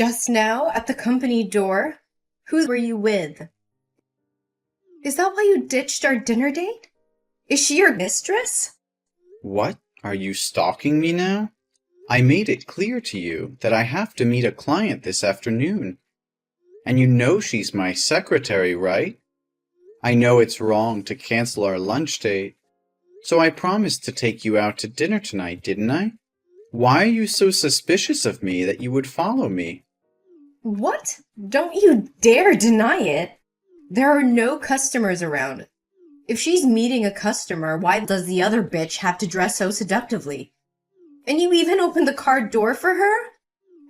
Just now at the company door? Who were you with? Is that why you ditched our dinner date? Is she your mistress? What? Are you stalking me now? I made it clear to you that I have to meet a client this afternoon. And you know she's my secretary, right? I know it's wrong to cancel our lunch date, so I promised to take you out to dinner tonight, didn't I? Why are you so suspicious of me that you would follow me? What? Don't you dare deny it! There are no customers around. If she's meeting a customer, why does the other bitch have to dress so seductively? And you even opened the car door for her?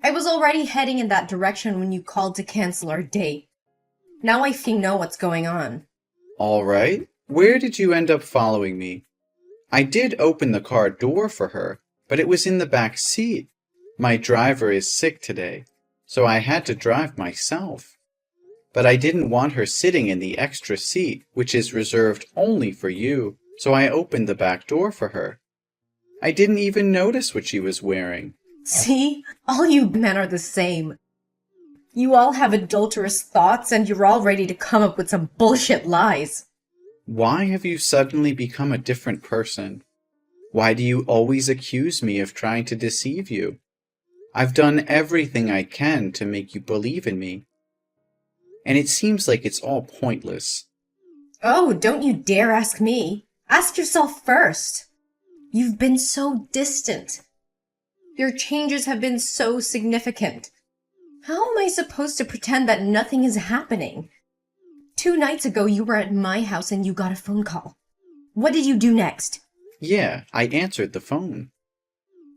I was already heading in that direction when you called to cancel our date. Now I know what's going on. All right. Where did you end up following me? I did open the car door for her, but it was in the back seat. My driver is sick today, so I had to drive myself. But I didn't want her sitting in the extra seat, which is reserved only for you, so I opened the back door for her. I didn't even notice what she was wearing. See? All you men are the same. You all have adulterous thoughts and you're all ready to come up with some bullshit lies. Why have you suddenly become a different person? Why do you always accuse me of trying to deceive you? I've done everything I can to make you believe in me. And it seems like it's all pointless. Oh, don't you dare ask me. Ask yourself first. You've been so distant. Your changes have been so significant. How am I supposed to pretend that nothing is happening? 2 nights ago, you were at my house and you got a phone call. What did you do next? Yeah, I answered the phone.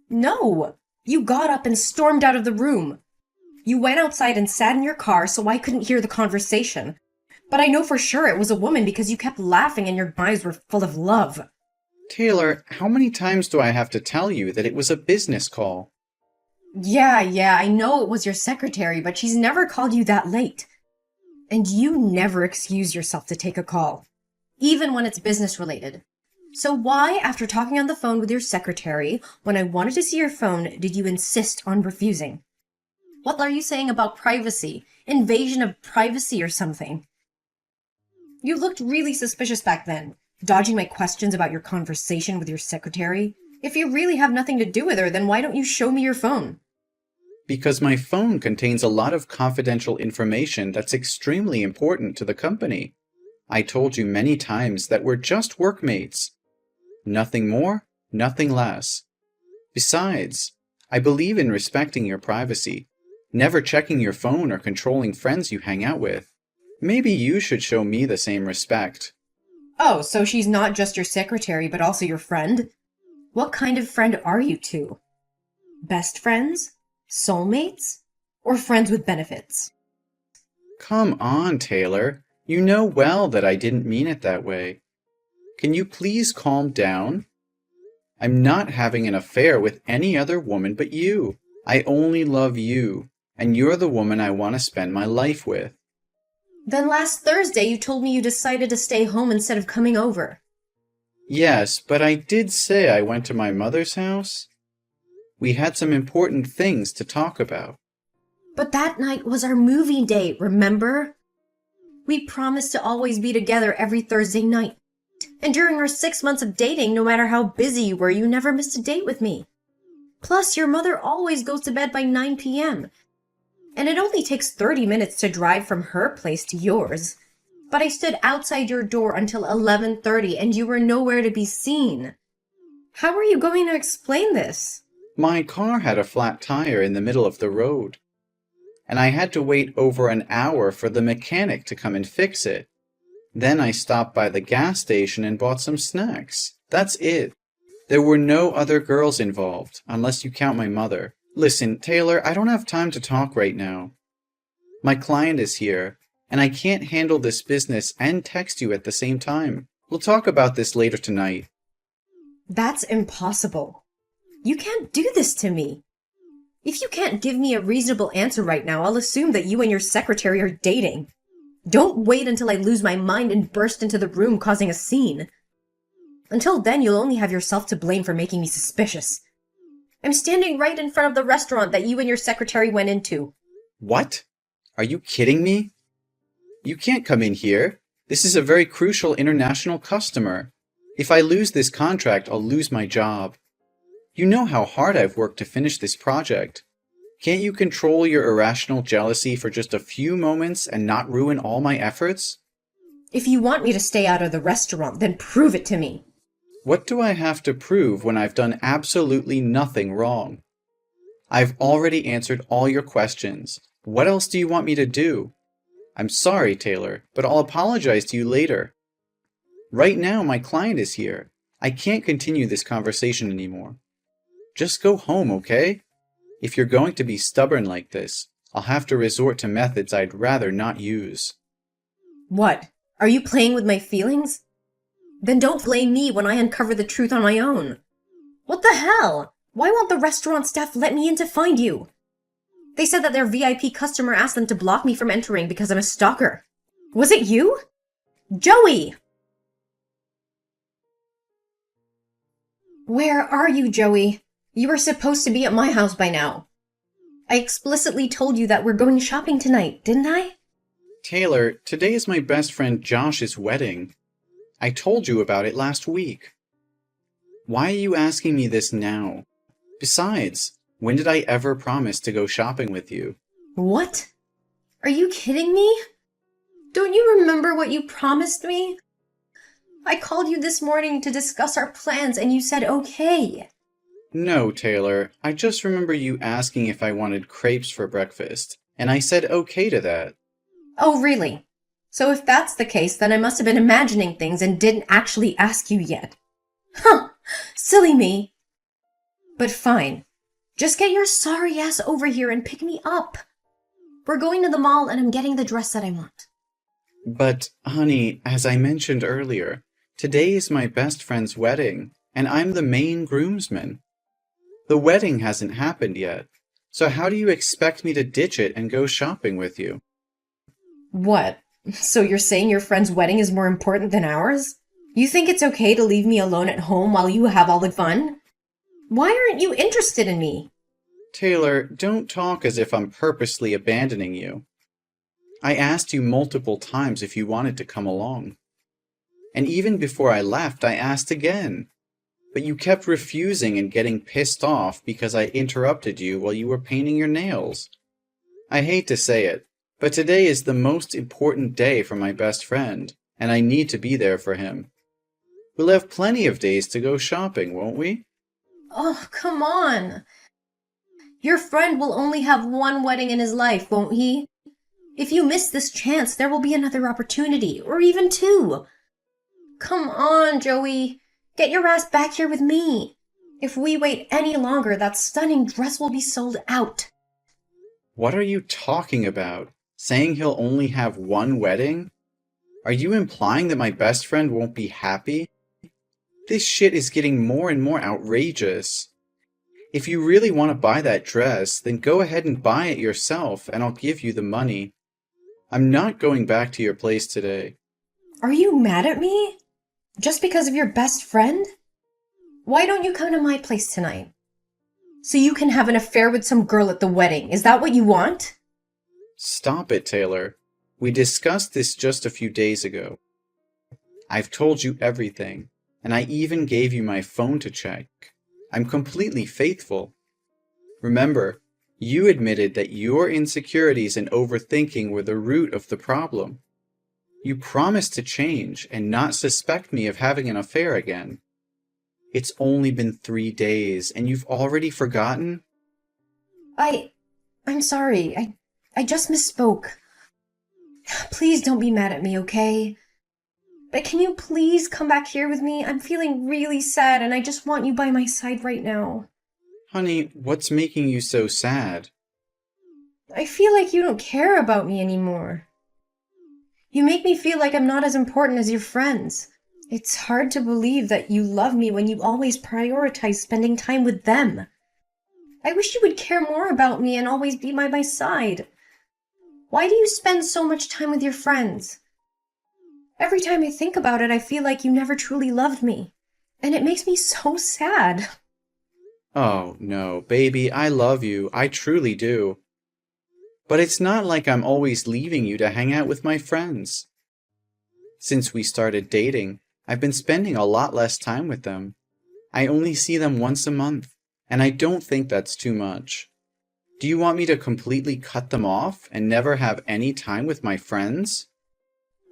No, you got up and stormed out of the room. You went outside and sat in your car so I couldn't hear the conversation. But I know for sure it was a woman because you kept laughing and your eyes were full of love. Taylor, how many times do I have to tell you that it was a business call? Yeah, I know it was your secretary, but she's never called you that late. And you never excuse yourself to take a call, even when it's business related. So why, after talking on the phone with your secretary, when I wanted to see your phone, did you insist on refusing? What are you saying about privacy? Invasion of privacy or something? You looked really suspicious back then, dodging my questions about your conversation with your secretary. If you really have nothing to do with her, then why don't you show me your phone? Because my phone contains a lot of confidential information that's extremely important to the company. I told you many times that we're just workmates. Nothing more, nothing less. Besides, I believe in respecting your privacy, never checking your phone or controlling friends you hang out with. Maybe you should show me the same respect. Oh, so she's not just your secretary, but also your friend? What kind of friend are you two? Best friends? Soulmates? Or friends with benefits? Come on, Taylor. You know well that I didn't mean it that way. Can you please calm down? I'm not having an affair with any other woman but you. I only love you, and you're the woman I want to spend my life with. Then last Thursday you told me you decided to stay home instead of coming over. Yes, but I did say I went to my mother's house. We had some important things to talk about. But that night was our movie date, remember? We promised to always be together every Thursday night. And during our 6 months of dating, no matter how busy you were, you never missed a date with me. Plus, your mother always goes to bed by 9 p.m. And it only takes 30 minutes to drive from her place to yours. But I stood outside your door until 11:30 and you were nowhere to be seen. How are you going to explain this? My car had a flat tire in the middle of the road, and I had to wait over an hour for the mechanic to come and fix it. Then I stopped by the gas station and bought some snacks. That's it. There were no other girls involved, unless you count my mother. Listen, Taylor, I don't have time to talk right now. My client is here, and I can't handle this business and text you at the same time. We'll talk about this later tonight. That's impossible. You can't do this to me. If you can't give me a reasonable answer right now, I'll assume that you and your secretary are dating. Don't wait until I lose my mind and burst into the room causing a scene. Until then, you'll only have yourself to blame for making me suspicious. I'm standing right in front of the restaurant that you and your secretary went into. What? Are you kidding me? You can't come in here. This is a very crucial international customer. If I lose this contract, I'll lose my job. You know how hard I've worked to finish this project. Can't you control your irrational jealousy for just a few moments and not ruin all my efforts? If you want me to stay out of the restaurant, then prove it to me. What do I have to prove when I've done absolutely nothing wrong? I've already answered all your questions. What else do you want me to do? I'm sorry, Taylor, but I'll apologize to you later. Right now, my client is here. I can't continue this conversation anymore. Just go home, okay? If you're going to be stubborn like this, I'll have to resort to methods I'd rather not use. What? Are you playing with my feelings? Then don't blame me when I uncover the truth on my own. What the hell? Why won't the restaurant staff let me in to find you? They said that their VIP customer asked them to block me from entering because I'm a stalker. Was it you? Joey! Where are you, Joey? You were supposed to be at my house by now. I explicitly told you that we're going shopping tonight, didn't I? Taylor, today is my best friend Josh's wedding. I told you about it last week. Why are you asking me this now? Besides, when did I ever promise to go shopping with you? What? Are you kidding me? Don't you remember what you promised me? I called you this morning to discuss our plans and you said okay. No, Taylor, I just remember you asking if I wanted crepes for breakfast, and I said okay to that. Oh, really? So if that's the case, then I must have been imagining things and didn't actually ask you yet. Huh! Silly me. But fine. Just get your sorry ass over here and pick me up. We're going to the mall and I'm getting the dress that I want. But, honey, as I mentioned earlier, today is my best friend's wedding, and I'm the main groomsman. The wedding hasn't happened yet, so how do you expect me to ditch it and go shopping with you? What? So you're saying your friend's wedding is more important than ours? You think it's okay to leave me alone at home while you have all the fun? Why aren't you interested in me? Taylor, don't talk as if I'm purposely abandoning you. I asked you multiple times if you wanted to come along. And even before I left, I asked again. But you kept refusing and getting pissed off because I interrupted you while you were painting your nails. I hate to say it, but today is the most important day for my best friend, and I need to be there for him. We'll have plenty of days to go shopping, won't we? Oh, come on. Your friend will only have one wedding in his life, won't he? If you miss this chance, there will be another opportunity, or even two. Come on, Joey. Get your ass back here with me. If we wait any longer, that stunning dress will be sold out. What are you talking about? Saying he'll only have one wedding? Are you implying that my best friend won't be happy? This shit is getting more and more outrageous. If you really want to buy that dress, then go ahead and buy it yourself, and I'll give you the money. I'm not going back to your place today. Are you mad at me? Just because of your best friend? Why don't you come to my place tonight? So you can have an affair with some girl at the wedding. Is that what you want? Stop it, Taylor. We discussed this just a few days ago. I've told you everything, and I even gave you my phone to check. I'm completely faithful. Remember, you admitted that your insecurities and overthinking were the root of the problem. You promised to change and not suspect me of having an affair again. It's only been 3 days, and you've already forgotten? I'm sorry. I just misspoke. Please don't be mad at me, okay? But can you please come back here with me? I'm feeling really sad, and I just want you by my side right now. Honey, what's making you so sad? I feel like you don't care about me anymore. You make me feel like I'm not as important as your friends. It's hard to believe that you love me when you always prioritize spending time with them. I wish you would care more about me and always be by my side. Why do you spend so much time with your friends? Every time I think about it, I feel like you never truly loved me. And it makes me so sad. Oh, no, baby, I love you. I truly do. But it's not like I'm always leaving you to hang out with my friends. Since we started dating, I've been spending a lot less time with them. I only see them once a month, and I don't think that's too much. Do you want me to completely cut them off and never have any time with my friends?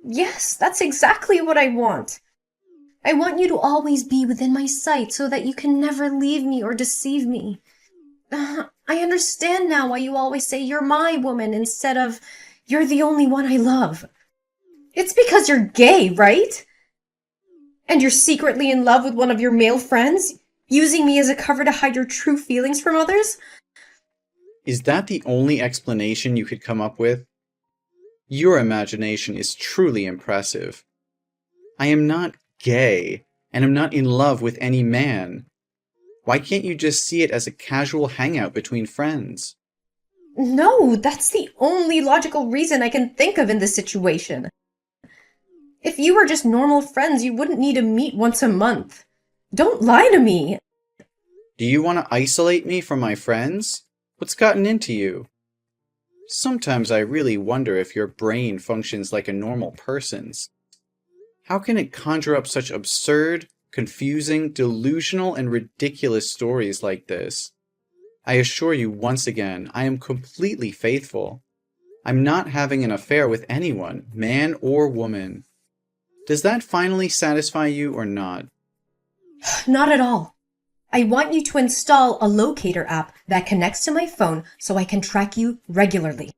Yes, that's exactly what I want. I want you to always be within my sight so that you can never leave me or deceive me. I understand now why you always say you're my woman instead of you're the only one I love. It's because you're gay, right? And you're secretly in love with one of your male friends, using me as a cover to hide your true feelings from others? Is that the only explanation you could come up with? Your imagination is truly impressive. I am not gay, and am not in love with any man. Why can't you just see it as a casual hangout between friends? No, that's the only logical reason I can think of in this situation. If you were just normal friends, you wouldn't need to meet once a month. Don't lie to me. Do you want to isolate me from my friends? What's gotten into you? Sometimes I really wonder if your brain functions like a normal person's. How can it conjure up such absurd, confusing, delusional, and ridiculous stories like this? I assure you once again, I am completely faithful. I'm not having an affair with anyone, man or woman. Does that finally satisfy you or not? Not at all. I want you to install a locator app that connects to my phone so I can track you regularly.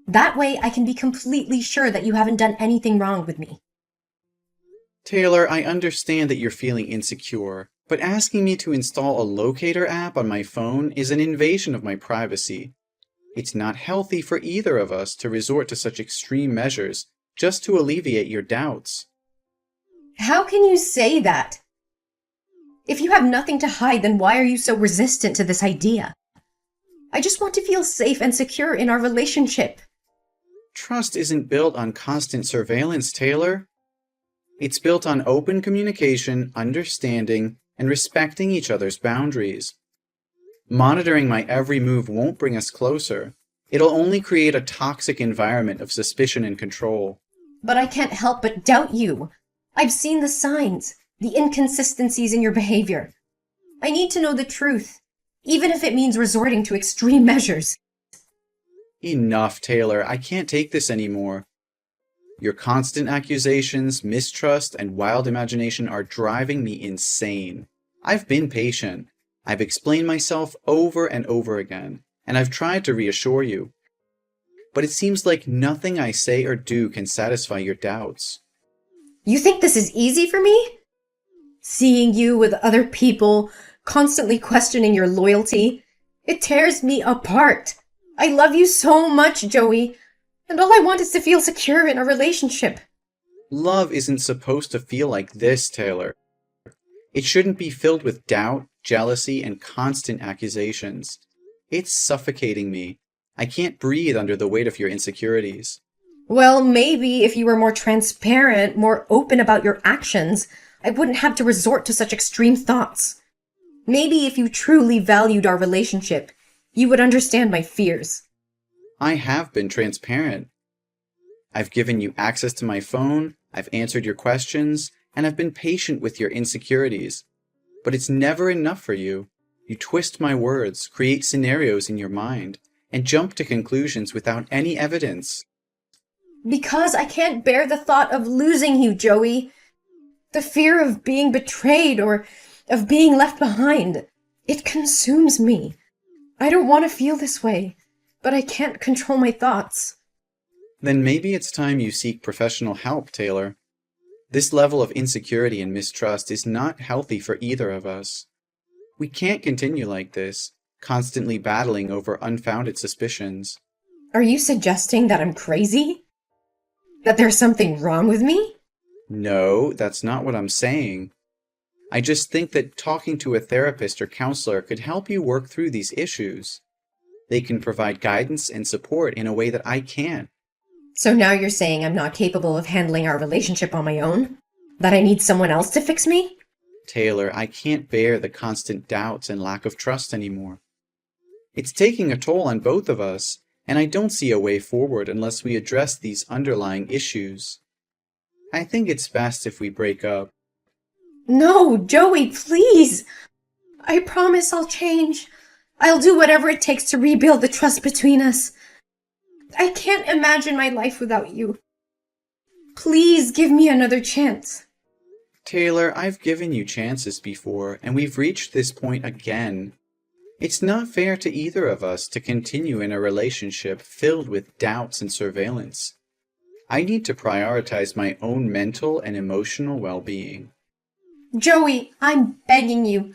That way I can be completely sure that you haven't done anything wrong with me. Taylor, I understand that you're feeling insecure, but asking me to install a locator app on my phone is an invasion of my privacy. It's not healthy for either of us to resort to such extreme measures just to alleviate your doubts. How can you say that? If you have nothing to hide, then why are you so resistant to this idea? I just want to feel safe and secure in our relationship. Trust isn't built on constant surveillance, Taylor. It's built on open communication, understanding, and respecting each other's boundaries. Monitoring my every move won't bring us closer. It'll only create a toxic environment of suspicion and control. But I can't help but doubt you. I've seen the signs, the inconsistencies in your behavior. I need to know the truth, even if it means resorting to extreme measures. Enough, Taylor. I can't take this anymore. Your constant accusations, mistrust, and wild imagination are driving me insane. I've been patient. I've explained myself over and over again, and I've tried to reassure you. But it seems like nothing I say or do can satisfy your doubts. You think this is easy for me? Seeing you with other people, constantly questioning your loyalty, it tears me apart. I love you so much, Joey, and all I want is to feel secure in a relationship. Love isn't supposed to feel like this, Taylor. It shouldn't be filled with doubt, jealousy, and constant accusations. It's suffocating me. I can't breathe under the weight of your insecurities. Well, maybe if you were more transparent, more open about your actions, I wouldn't have to resort to such extreme thoughts. Maybe if you truly valued our relationship, you would understand my fears. I have been transparent. I've given you access to my phone, I've answered your questions, and I've been patient with your insecurities. But it's never enough for you. You twist my words, create scenarios in your mind, and jump to conclusions without any evidence. Because I can't bear the thought of losing you, Joey. The fear of being betrayed or of being left behind. It consumes me. I don't want to feel this way, but I can't control my thoughts. Then maybe it's time you seek professional help, Taylor. This level of insecurity and mistrust is not healthy for either of us. We can't continue like this, constantly battling over unfounded suspicions. Are you suggesting that I'm crazy? That there's something wrong with me? No, that's not what I'm saying. I just think that talking to a therapist or counselor could help you work through these issues. They can provide guidance and support in a way that I can't. So now you're saying I'm not capable of handling our relationship on my own? That I need someone else to fix me? Taylor, I can't bear the constant doubts and lack of trust anymore. It's taking a toll on both of us, and I don't see a way forward unless we address these underlying issues. I think it's best if we break up. No, Joey, please! I promise I'll change. I'll do whatever it takes to rebuild the trust between us. I can't imagine my life without you. Please give me another chance. Taylor, I've given you chances before, and we've reached this point again. It's not fair to either of us to continue in a relationship filled with doubts and surveillance. I need to prioritize my own mental and emotional well-being. Joey, I'm begging you.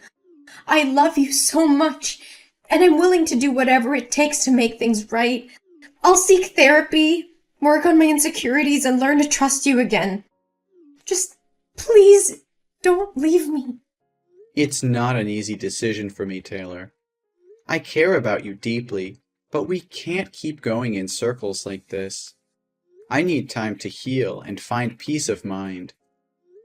I love you so much, and I'm willing to do whatever it takes to make things right. I'll seek therapy, work on my insecurities, and learn to trust you again. Just please don't leave me. It's not an easy decision for me, Taylor. I care about you deeply, but we can't keep going in circles like this. I need time to heal and find peace of mind.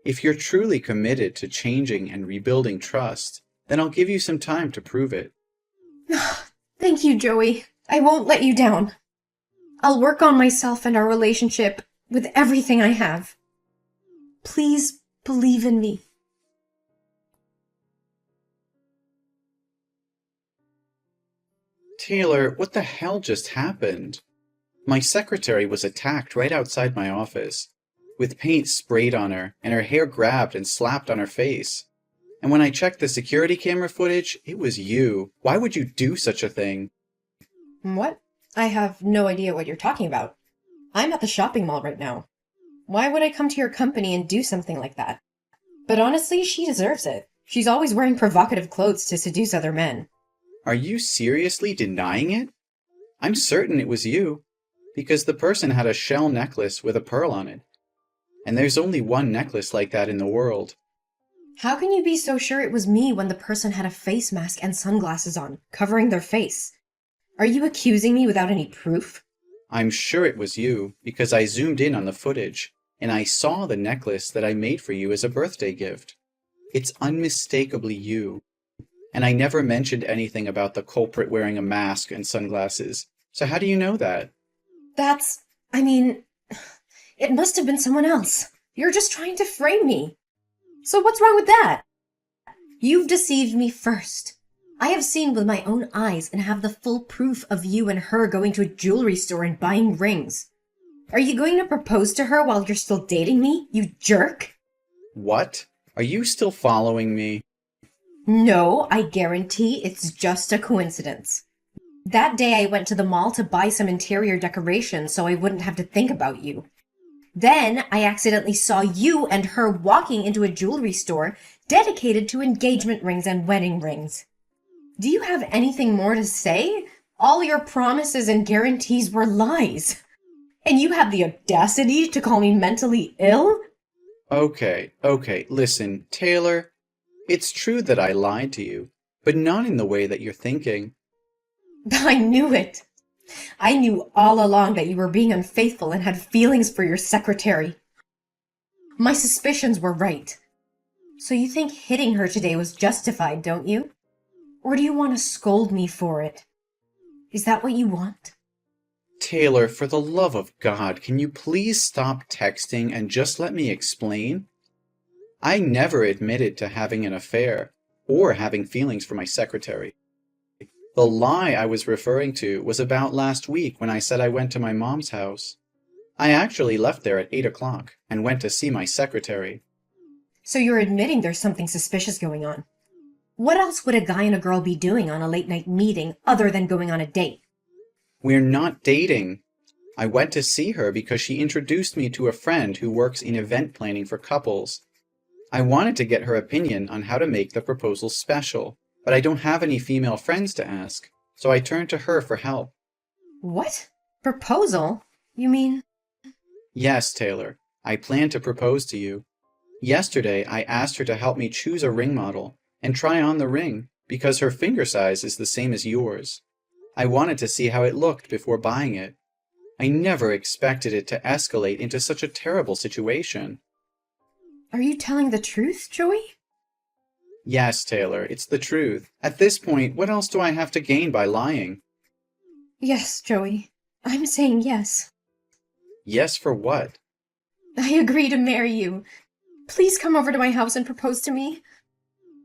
If you're truly committed to changing and rebuilding trust, then I'll give you some time to prove it. Thank you, Joey. I won't let you down. I'll work on myself and our relationship with everything I have. Please believe in me. Taylor, what the hell just happened? My secretary was attacked right outside my office, with paint sprayed on her and her hair grabbed and slapped on her face. And when I checked the security camera footage, it was you. Why would you do such a thing? What? I have no idea what you're talking about. I'm at the shopping mall right now. Why would I come to your company and do something like that? But honestly, she deserves it. She's always wearing provocative clothes to seduce other men. Are you seriously denying it? I'm certain it was you, because the person had a shell necklace with a pearl on it. And there's only one necklace like that in the world. How can you be so sure it was me when the person had a face mask and sunglasses on, covering their face? Are you accusing me without any proof? I'm sure it was you, because I zoomed in on the footage, and I saw the necklace that I made for you as a birthday gift. It's unmistakably you. And I never mentioned anything about the culprit wearing a mask and sunglasses. So how do you know that? It must have been someone else. You're just trying to frame me. So what's wrong with that? You've deceived me first. I have seen with my own eyes and have the full proof of you and her going to a jewelry store and buying rings. Are you going to propose to her while you're still dating me, you jerk? What? Are you still following me? No, I guarantee it's just a coincidence. That day I went to the mall to buy some interior decorations so I wouldn't have to think about you. Then I accidentally saw you and her walking into a jewelry store dedicated to engagement rings and wedding rings. Do you have anything more to say? All your promises and guarantees were lies. And you have the audacity to call me mentally ill? Okay, listen, Taylor. It's true that I lied to you, but not in the way that you're thinking. I knew it. I knew all along that you were being unfaithful and had feelings for your secretary. My suspicions were right. So you think hitting her today was justified, don't you? Or do you want to scold me for it? Is that what you want? Taylor, for the love of God, can you please stop texting and just let me explain? I never admitted to having an affair or having feelings for my secretary. The lie I was referring to was about last week when I said I went to my mom's house. I actually left there at 8 o'clock and went to see my secretary. So you're admitting there's something suspicious going on. What else would a guy and a girl be doing on a late-night meeting other than going on a date? We're not dating. I went to see her because she introduced me to a friend who works in event planning for couples. I wanted to get her opinion on how to make the proposal special, but I don't have any female friends to ask, so I turned to her for help. What? Proposal? You mean? Yes, Taylor. I plan to propose to you. Yesterday, I asked her to help me choose a ring model and try on the ring because her finger size is the same as yours. I wanted to see how it looked before buying it. I never expected it to escalate into such a terrible situation. Are you telling the truth, Joey? Yes, Taylor, it's the truth. At this point, what else do I have to gain by lying? Yes, Joey. I'm saying yes. Yes for what? I agree to marry you. Please come over to my house and propose to me.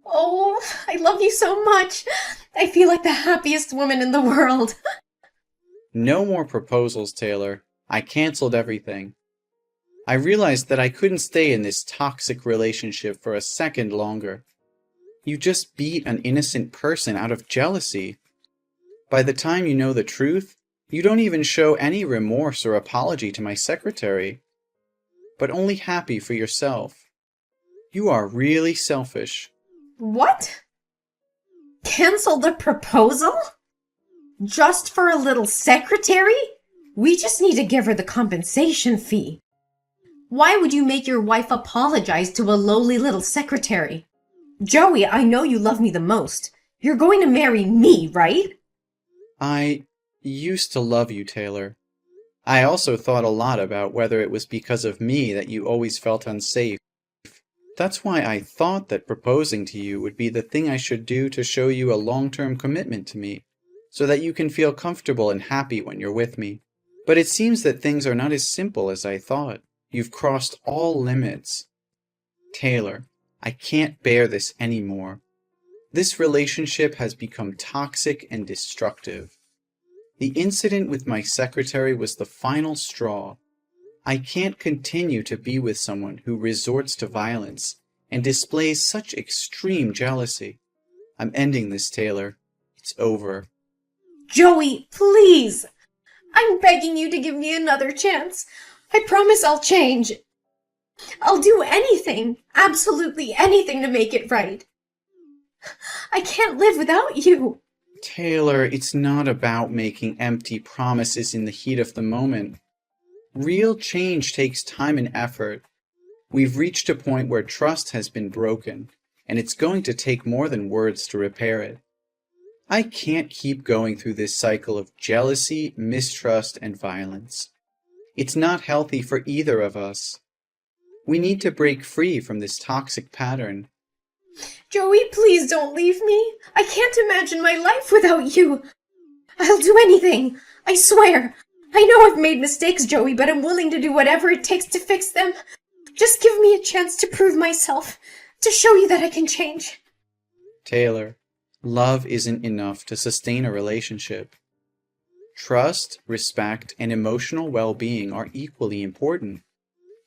Oh, I love you so much. I feel like the happiest woman in the world. No more proposals, Taylor. I canceled everything. I realized that I couldn't stay in this toxic relationship for a second longer. You just beat an innocent person out of jealousy. By the time you know the truth, you don't even show any remorse or apology to my secretary, but only happy for yourself. You are really selfish. What? Cancel the proposal? Just for a little secretary? We just need to give her the compensation fee. Why would you make your wife apologize to a lowly little secretary? Joey, I know you love me the most. You're going to marry me, right? I used to love you, Taylor. I also thought a lot about whether it was because of me that you always felt unsafe. That's why I thought that proposing to you would be the thing I should do to show you a long-term commitment to me, so that you can feel comfortable and happy when you're with me. But it seems that things are not as simple as I thought. You've crossed all limits. Taylor, I can't bear this anymore. This relationship has become toxic and destructive. The incident with my secretary was the final straw. I can't continue to be with someone who resorts to violence and displays such extreme jealousy. I'm ending this, Taylor. It's over. Joey, please! I'm begging you to give me another chance. I promise I'll change. I'll do anything, absolutely anything to make it right. I can't live without you. Taylor, it's not about making empty promises in the heat of the moment. Real change takes time and effort. We've reached a point where trust has been broken, and it's going to take more than words to repair it. I can't keep going through this cycle of jealousy, mistrust, and violence. It's not healthy for either of us. We need to break free from this toxic pattern. Joey, please don't leave me. I can't imagine my life without you. I'll do anything. I swear. I know I've made mistakes, Joey, but I'm willing to do whatever it takes to fix them. Just give me a chance to prove myself, to show you that I can change. Taylor, love isn't enough to sustain a relationship. Trust, respect, and emotional well-being are equally important.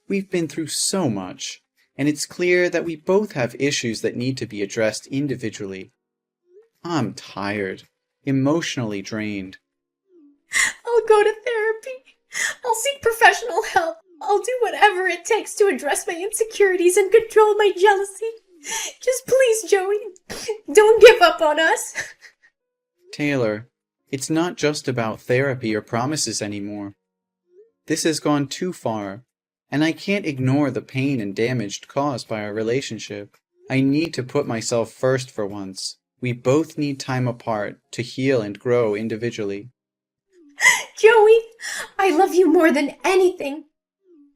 We've been through so much, and it's clear that we both have issues that need to be addressed individually. I'm tired, emotionally drained. I'll go to therapy. I'll seek professional help. I'll do whatever it takes to address my insecurities and control my jealousy. Just please, Joey, don't give up on us. Taylor, it's not just about therapy or promises anymore. This has gone too far, and I can't ignore the pain and damage caused by our relationship. I need to put myself first for once. We both need time apart to heal and grow individually. Joey, I love you more than anything.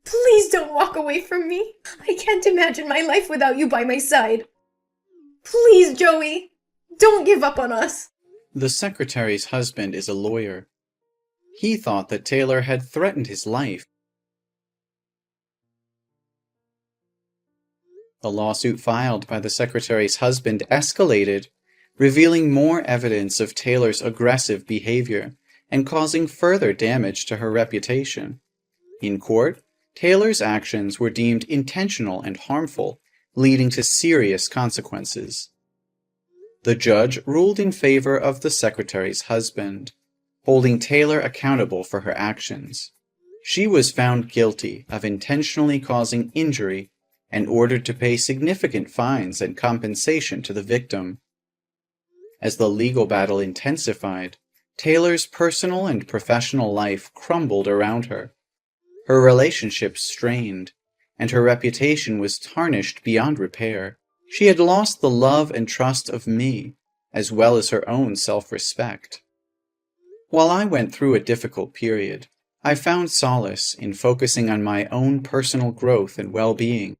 Please don't walk away from me. I can't imagine my life without you by my side. Please, Joey, don't give up on us. The secretary's husband is a lawyer. He thought that Taylor had threatened his life. The lawsuit filed by the secretary's husband escalated, revealing more evidence of Taylor's aggressive behavior and causing further damage to her reputation. In court, Taylor's actions were deemed intentional and harmful, leading to serious consequences. The judge ruled in favor of the secretary's husband, holding Taylor accountable for her actions. She was found guilty of intentionally causing injury and ordered to pay significant fines and compensation to the victim. As the legal battle intensified, Taylor's personal and professional life crumbled around her. Her relationships strained, and her reputation was tarnished beyond repair. She had lost the love and trust of me, as well as her own self-respect. While I went through a difficult period, I found solace in focusing on my own personal growth and well-being.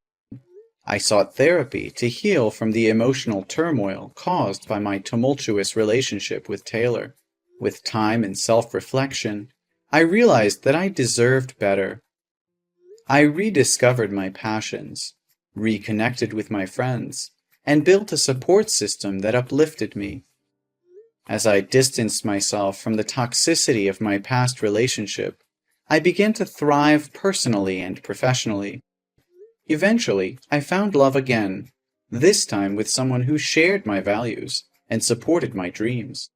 I sought therapy to heal from the emotional turmoil caused by my tumultuous relationship with Taylor. With time and self-reflection, I realized that I deserved better. I rediscovered my passions, reconnected with my friends, and built a support system that uplifted me. As I distanced myself from the toxicity of my past relationship, I began to thrive personally and professionally. Eventually, I found love again, this time with someone who shared my values and supported my dreams.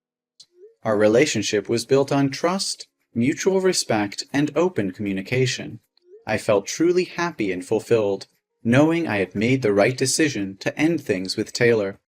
Our relationship was built on trust, mutual respect, and open communication. I felt truly happy and fulfilled, knowing I had made the right decision to end things with Taylor.